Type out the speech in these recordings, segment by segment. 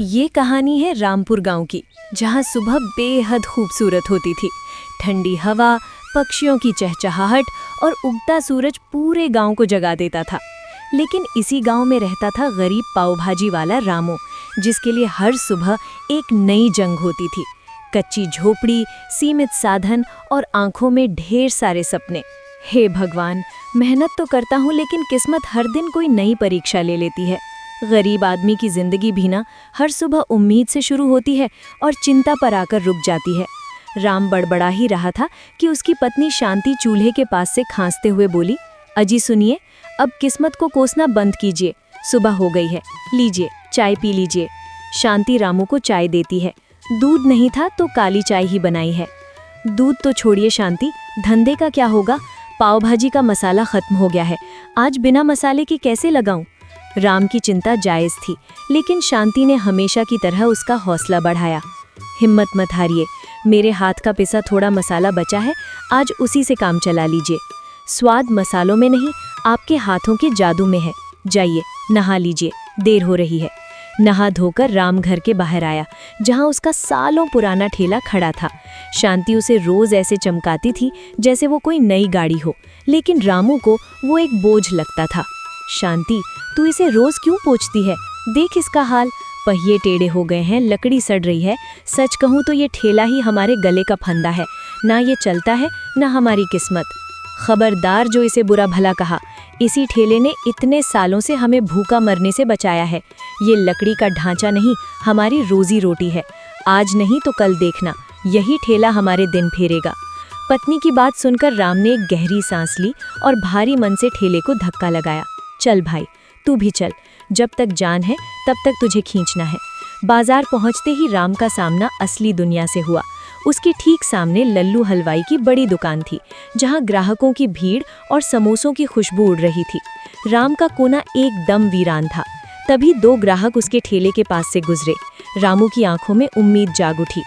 ये कहानी है रामपुर गांव की, जहां सुबह बेहद खूबसूरत होती थी। ठंडी हवा, पक्षियों की चहचहाहट और उगता सूरज पूरे गांव को जगा देता था। लेकिन इसी गांव में रहता था गरीब पाव भाजी वाला रामू, जिसके लिए हर सुबह एक नई जंग होती थी। कच्ची झोपड़ी, सीमित साधन और आंखों में ढेर सारे सपने। हे भगवान, मेहनत तो करता हूँ लेकिन किस्मत हर दिन कोई नई परीक्षा ले लेती है। गरीब आदमी की जिंदगी भी ना हर सुबह उम्मीद से शुरू होती है और चिंता पर आकर रुक जाती है। राम बड़बड़ा ही रहा था कि उसकी पत्नी शांति चूल्हे के पास से खांसते हुए बोली, अजी सुनिए, अब किस्मत को कोसना बंद कीजिए, सुबह हो गई है, लीजिए चाय पी लीजिए। शांति रामू को चाय देती है। दूध नहीं था तो काली चाय ही बनाई है। दूध तो छोड़िए शांति, धंधे का क्या होगा? पाव भाजी का मसाला खत्म हो गया है, आज बिना मसाले के कैसे लगाऊं? राम की चिंता जायज थी, लेकिन शांति ने हमेशा की तरह उसका हौसला बढ़ाया। हिम्मत मत हारिए, मेरे हाथ का पिसा थोड़ा मसाला बचा है, आज उसी से काम चला लीजिए। स्वाद मसालों में नहीं, आपके हाथों के जादू में है। जाइए नहा लीजिए, देर हो रही है। नहा धोकर राम घर के बाहर आया, जहां उसका सालों पुराना ठेला खड़ा था। शांति उसे रोज ऐसे चमकाती थी जैसे वो कोई नई गाड़ी हो, लेकिन रामू को वो एक बोझ लगता था। शांति, तू इसे रोज क्यों पोंछती है? देख इसका हाल, पहिए टेढ़े हो गए हैं, लकड़ी सड़ रही है। सच कहूँ तो ये ठेला ही हमारे गले का फंदा है, ना ये चलता है ना हमारी किस्मत। खबरदार जो इसे बुरा भला कहा, इसी ठेले ने इतने सालों से हमें भूखा मरने से बचाया है। ये लकड़ी का ढांचा नहीं, हमारी रोजी रोटी है। आज नहीं तो कल देखना, यही ठेला हमारे दिन फेरेगा। पत्नी की बात सुनकर राम ने एक गहरी सांस ली और भारी मन से ठेले को धक्का लगाया। चल भाई, तू भी चल, जब तक जान है तब तक तुझे खींचना है। बाजार पहुंचते ही राम का सामना असली दुनिया से हुआ। उसके ठीक सामने लल्लू हलवाई की बड़ी दुकान थी, जहां ग्राहकों की भीड़ और समोसों की खुशबू उड़ रही थी। राम का कोना एकदम वीरान था। तभी दो ग्राहक उसके ठेले के पास से गुजरे। रामू की आंखों में उम्मीद जाग उठी।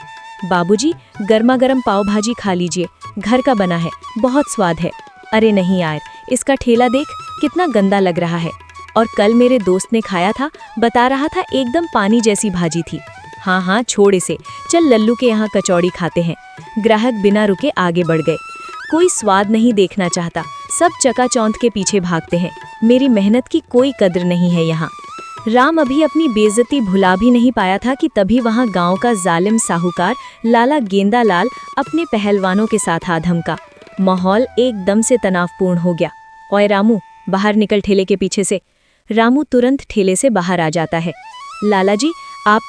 बाबूजी, गर्मा गर्म पाव भाजी खा लीजिए, घर का बना है, बहुत स्वाद है। अरे नहीं यार, इसका ठेला देख कितना गंदा लग रहा है। और कल मेरे दोस्त ने खाया था, बता रहा था एकदम पानी जैसी भाजी थी। हाँ हाँ छोड़ इसे, चल लल्लू के यहाँ कचौड़ी खाते हैं। ग्राहक बिना रुके आगे बढ़ गए। कोई स्वाद नहीं देखना चाहता, सब चकाचौंध के पीछे भागते हैं। मेरी मेहनत की कोई कद्र नहीं है यहाँ। राम अभी अपनी बेइज्जती भुला भी नहीं पाया था कि तभी वहाँ गांव का जालिम साहूकार लाला गेंदालाल अपने पहलवानों के साथ आ धमका। माहौल एकदम से तनावपूर्ण हो गया। ओए रामू, बाहर निकल ठेले के पीछे से। रामू तुरंत ठेले से बाहर आ जाता है। लाला जी आप।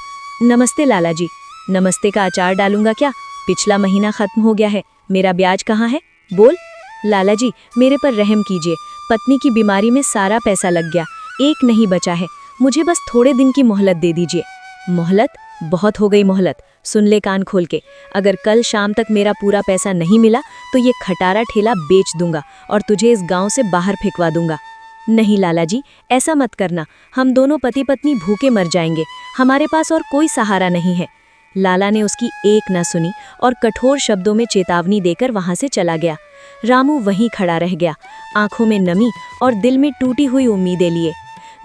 नमस्ते लाला जी। नमस्ते का अचार डालूंगा क्या? पिछला महीना खत्म हो गया है, मेरा ब्याज कहाँ है? बोल। लाला जी मेरे पर रहम कीजिए, पत्नी की बीमारी में सारा पैसा लग गया, एक नहीं बचा है, मुझे बस थोड़े दिन की मोहलत दे दीजिए। मोहलत? बहुत हो गई मोहलत, सुन ले कान खोल के। अगर कल शाम तक मेरा पूरा पैसा नहीं मिला तो ये खटारा ठेला बेच दूंगा और तुझे इस गांव से बाहर फेंकवा दूंगा। नहीं लाला जी, ऐसा मत करना, हम दोनों पति पत्नी भूखे मर जाएंगे, हमारे पास और कोई सहारा नहीं है। लाला ने उसकी एक न सुनी और कठोर शब्दों में चेतावनी देकर वहां से चला गया। रामू वहीं खड़ा रह गया, आंखों में नमी और दिल में टूटी हुई उम्मीदें लिए।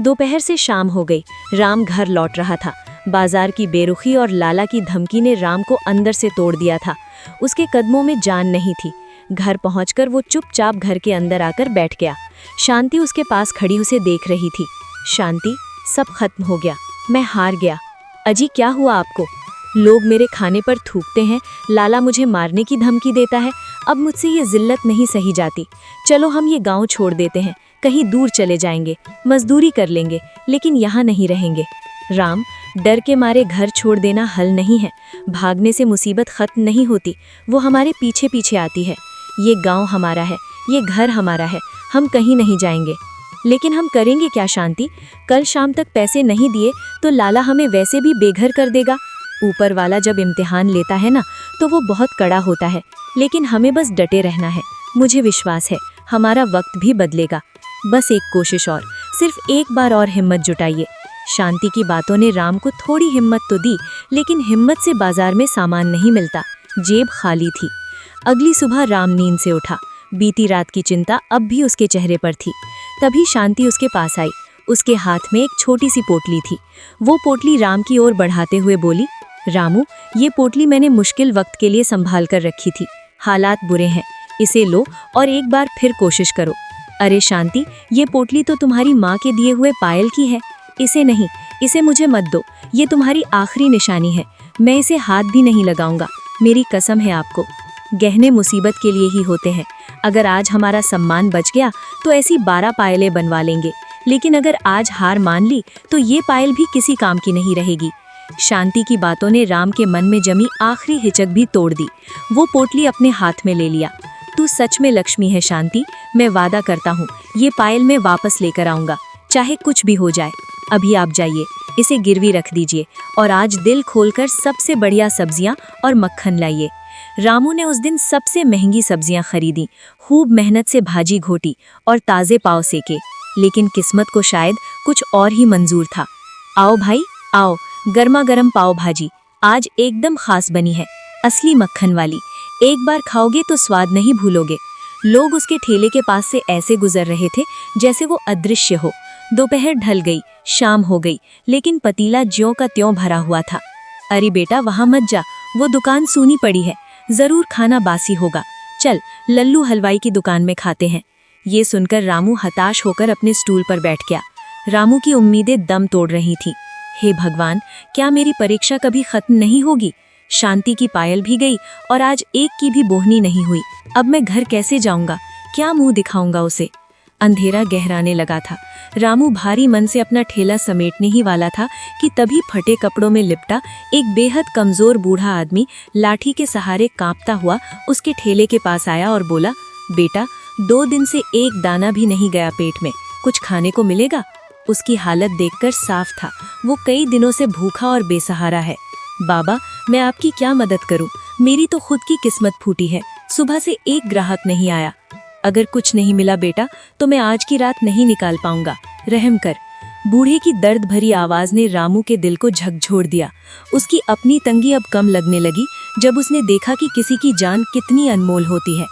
दोपहर से शाम हो गई। राम घर लौट रहा था। बाजार की बेरुखी और लाला की धमकी ने राम को अंदर से तोड़ दिया था। उसके कदमों में जान नहीं थी। घर पहुंचकर वो चुपचाप घर के अंदर आकर बैठ गया। शांति उसके पास खड़ी उसे देख रही थी। शांति, सब खत्म हो गया, मैं हार गया। अजी क्या हुआ आपको? लोग मेरे खाने पर थूकते हैं, लाला मुझे मारने की धमकी देता है, अब मुझसे ये जिल्लत नहीं सही जाती। चलो हम ये गांव छोड़ देते हैं, कहीं दूर चले जाएंगे, मजदूरी कर लेंगे, लेकिन यहाँ नहीं रहेंगे। राम, डर के मारे घर छोड़ देना हल नहीं है। भागने से मुसीबत खत्म नहीं होती, वो हमारे पीछे पीछे आती है। ये गांव हमारा है, ये घर हमारा है, हम कहीं नहीं जाएंगे। लेकिन हम करेंगे क्या शांति? कल शाम तक पैसे नहीं दिए तो लाला हमें वैसे भी बेघर कर देगा। ऊपर वाला जब इम्तिहान लेता है ना तो वो बहुत कड़ा होता है, लेकिन हमें बस डटे रहना है। मुझे विश्वास है हमारा वक्त भी बदलेगा। बस एक कोशिश और, सिर्फ एक बार और हिम्मत जुटाइए। शांति की बातों ने राम को थोड़ी हिम्मत तो दी, लेकिन हिम्मत से बाजार में सामान नहीं मिलता, जेब खाली थी। अगली सुबह राम नींद से उठा। बीती रात की चिंता अब भी उसके चेहरे पर थी। तभी शांति उसके पास आई। उसके हाथ में एक छोटी सी पोटली थी। वो पोटली राम की ओर बढ़ाते हुए बोली, रामू, ये पोटली मैंने मुश्किल वक्त के लिए संभाल कर रखी थी। हालात बुरे हैं, इसे लो और एक बार फिर कोशिश करो। अरे शांति, ये पोटली तो तुम्हारी माँ के दिए हुए पायल की है। इसे नहीं, इसे मुझे मत दो। ये तुम्हारी आखिरी निशानी है। मैं इसे हाथ भी नहीं लगाऊंगा, मेरी कसम है आपको। गहने मुसीबत के लिए ही होते हैं। अगर आज हमारा सम्मान बच गया तो ऐसी 12 पायलें बनवा लेंगे, लेकिन अगर आज हार मान ली तो ये पायल भी किसी काम की नहीं रहेगी। शांति की बातों ने राम के मन में जमी आखिरी हिचक भी तोड़ दी। वो पोटली अपने हाथ में ले लिया। तू सच में लक्ष्मी है शांति, मैं वादा करता हूँ ये पायल मैं वापस लेकर आऊंगा, चाहे कुछ भी हो जाए। अभी आप जाइए, इसे गिरवी रख दीजिए और आज दिल खोलकर सबसे बढ़िया सब्जियां और मक्खन लाइए। रामू ने उस दिन सबसे महंगी सब्जियां खरीदी, खूब मेहनत से भाजी घोटी और ताज़े पाव सेके, लेकिन किस्मत को शायद कुछ और ही मंजूर था। आओ भाई आओ, गर्मा गर्म पाव भाजी आज एकदम खास बनी है, असली मक्खन वाली। एक बार खाओगे तो स्वाद नहीं भूलोगे। लोग उसके ठेले के पास से ऐसे गुजर रहे थे जैसे वो अदृश्य हो। दोपहर ढल गई, शाम हो गई, लेकिन पतीला ज्यों का त्यों भरा हुआ था। अरे बेटा, वहां मत जा, वो दुकान सूनी पड़ी है, जरूर खाना बासी होगा। चल लल्लू हलवाई की दुकान में खाते हैं। ये सुनकर रामू हताश होकर अपने स्टूल पर बैठ गया। रामू की उम्मीदें दम तोड़ रही थीं। हे भगवान, क्या मेरी परीक्षा कभी खत्म नहीं होगी? शांति की पायल भी गई और आज एक की भी बोहनी नहीं हुई। अब मैं घर कैसे जाऊंगा? क्या मुंह दिखाऊंगा उसे? अंधेरा गहराने लगा था। रामू भारी मन से अपना ठेला समेटने ही वाला था कि तभी फटे कपड़ों में लिपटा एक बेहद कमजोर बूढ़ा आदमी लाठी के सहारे कांपता हुआ उसके ठेले के पास आया और बोला, बेटा, 2 दिन से एक दाना भी नहीं गया पेट में, कुछ खाने को मिलेगा? उसकी हालत देखकर साफ था वो कई दिनों से भूखा और बेसहारा है। बाबा, मैं आपकी क्या मदद करूं? मेरी तो खुद की किस्मत फूटी है, सुबह से एक ग्राहक नहीं आया। अगर कुछ नहीं मिला बेटा तो मैं आज की रात नहीं निकाल पाऊंगा, रहम कर। बूढ़े की दर्द भरी आवाज ने रामू के दिल को झकझोर दिया। उसकी अपनी तंगी अब कम लगने लगी जब उसने देखा कि किसी की जान कितनी अनमोल होती है।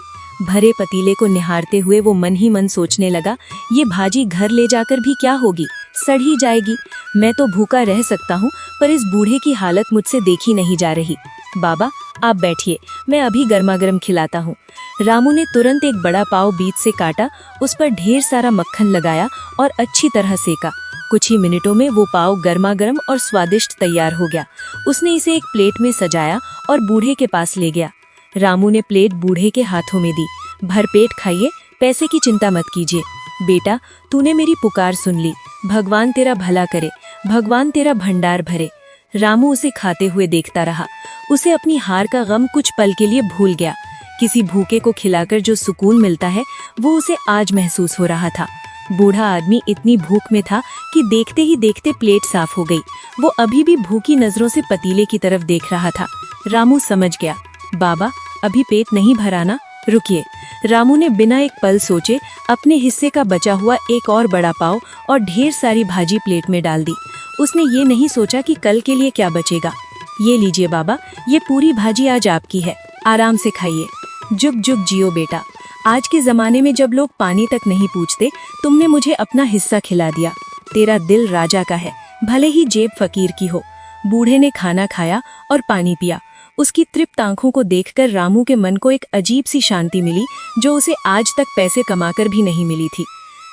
भरे पतीले को निहारते हुए वो मन ही मन सोचने लगा, ये भाजी घर ले जाकर भी क्या होगी, सड़ ही जाएगी। मैं तो भूखा रह सकता हूँ, पर इस बूढ़े की हालत मुझसे देखी नहीं जा रही। बाबा, आप बैठिए, मैं अभी गर्मा गर्म खिलाता हूँ। रामू ने तुरंत एक बड़ा पाव बीच से काटा, उस पर ढेर सारा मक्खन लगाया और अच्छी तरह सेका। कुछ ही मिनटों में वो पाव गर्मा गर्म और स्वादिष्ट तैयार हो गया। उसने इसे एक प्लेट में सजाया और बूढ़े के पास ले गया। रामू ने प्लेट बूढ़े के हाथों में दी। भरपेट खाइए, पैसे की चिंता मत कीजिए। बेटा, तूने मेरी पुकार सुन ली, भगवान तेरा भला करे, भगवान तेरा भंडार भरे। रामू उसे खाते हुए देखता रहा। उसे अपनी हार का गम कुछ पल के लिए भूल गया। किसी भूखे को खिलाकर जो सुकून मिलता है वो उसे आज महसूस हो रहा था। बूढ़ा आदमी इतनी भूख में था कि देखते ही देखते प्लेट साफ हो गई। वो अभी भी भूखी नजरों से पतीले की तरफ देख रहा था। रामू समझ गया, बाबा, अभी पेट नहीं भरा ना, रुकिए। रामू ने बिना एक पल सोचे अपने हिस्से का बचा हुआ एक और बड़ा पाव और ढेर सारी भाजी प्लेट में डाल दी। उसने ये नहीं सोचा कि कल के लिए क्या बचेगा। ये लीजिए बाबा, ये पूरी भाजी आज आपकी है, आराम से खाइए। जुग जुग जियो बेटा। आज के जमाने में जब लोग पानी तक नहीं पूछते, तुमने मुझे अपना हिस्सा खिला दिया। तेरा दिल राजा का है, भले ही जेब फकीर की हो। बूढ़े ने खाना खाया और पानी पिया। उसकी तृप्त आंखों को देखकर रामू के मन को एक अजीब सी शांति मिली जो उसे आज तक पैसे कमाकर भी नहीं मिली थी।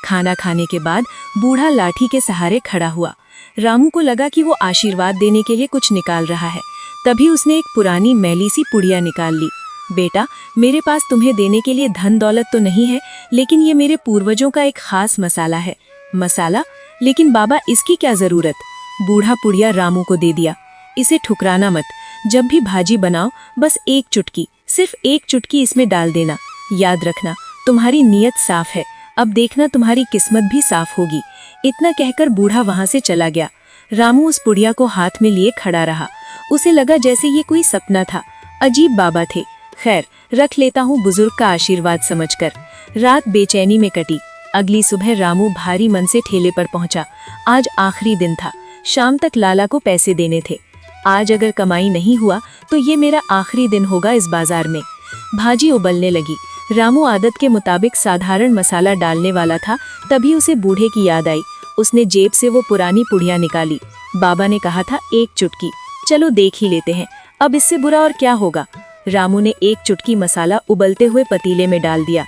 खाना खाने के बाद बूढ़ा लाठी के सहारे खड़ा हुआ। रामू को लगा कि वो आशीर्वाद देने के लिए कुछ निकाल रहा है। तभी उसने एक पुरानी मैली सी पुड़िया निकाल ली। बेटा, मेरे पास तुम्हें देने के लिए धन दौलत तो नहीं है, लेकिन ये मेरे पूर्वजों का एक खास मसाला है। मसाला? लेकिन बाबा, इसकी क्या जरूरत? बूढ़ा पुड़िया रामू को दे दिया। इसे ठुकराना मत। जब भी भाजी बनाओ बस एक चुटकी, सिर्फ एक चुटकी इसमें डाल देना। याद रखना, तुम्हारी नीयत साफ है, अब देखना तुम्हारी किस्मत भी साफ होगी। इतना कहकर बूढ़ा वहां से चला गया। रामू उस पुड़िया को हाथ में लिए खड़ा रहा। उसे लगा जैसे ये कोई सपना था। अजीब बाबा थे। खैर, रख लेता हूँ बुजुर्ग का आशीर्वाद समझकर। रात बेचैनी में कटी। अगली सुबह रामू भारी मन से ठेले पर पहुंचा। आज आखिरी दिन था, शाम तक लाला को पैसे देने थे। आज अगर कमाई नहीं हुआ तो ये मेरा आखिरी दिन होगा इस बाजार में। भाजी उबलने लगी। रामू आदत के मुताबिक साधारण मसाला डालने वाला था, तभी उसे बूढ़े की याद आई। उसने जेब से वो पुरानी पुड़िया निकाली। बाबा ने कहा था 1 चुटकी, चलो देख ही लेते हैं, अब इससे बुरा और क्या होगा। रामू ने 1 चुटकी मसाला उबलते हुए पतीले में डाल दिया।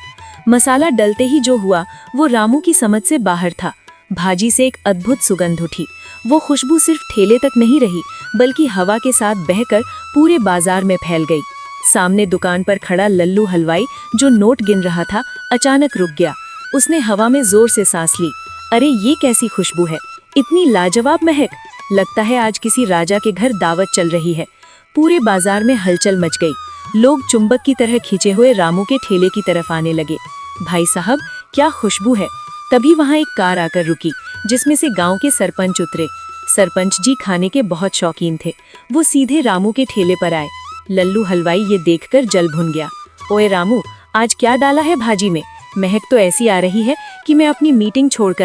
मसाला डलते ही जो हुआ वो रामू की समझ से बाहर था। भाजी से एक अद्भुत सुगंध उठी। वो खुशबू सिर्फ ठेले तक नहीं रही, बल्कि हवा के साथ बहकर पूरे बाजार में फैल गई। सामने दुकान पर खड़ा लल्लू हलवाई जो नोट गिन रहा था, अचानक रुक गया। उसने हवा में जोर से सांस ली। अरे ये कैसी खुशबू है, इतनी लाजवाब महक। लगता है आज किसी राजा के घर दावत चल रही है। पूरे बाजार में हलचल मच गई। लोग चुंबक की तरह खींचे हुए रामू के ठेले की तरफ आने लगे। भाई साहब, क्या खुशबू है। तभी वहां एक कार आकर रुकी, जिसमें से गांव के सरपंच उतरे। सरपंच जी खाने के बहुत शौकीन थे। वो सीधे रामू के ठेले पर आए। लल्लू हलवाई ये देखकर जल भुन गया। ओए रामू, आज क्या डाला है भाजी में? महक तो ऐसी आ रही है कि मैं अपनी मीटिंग छोड़कर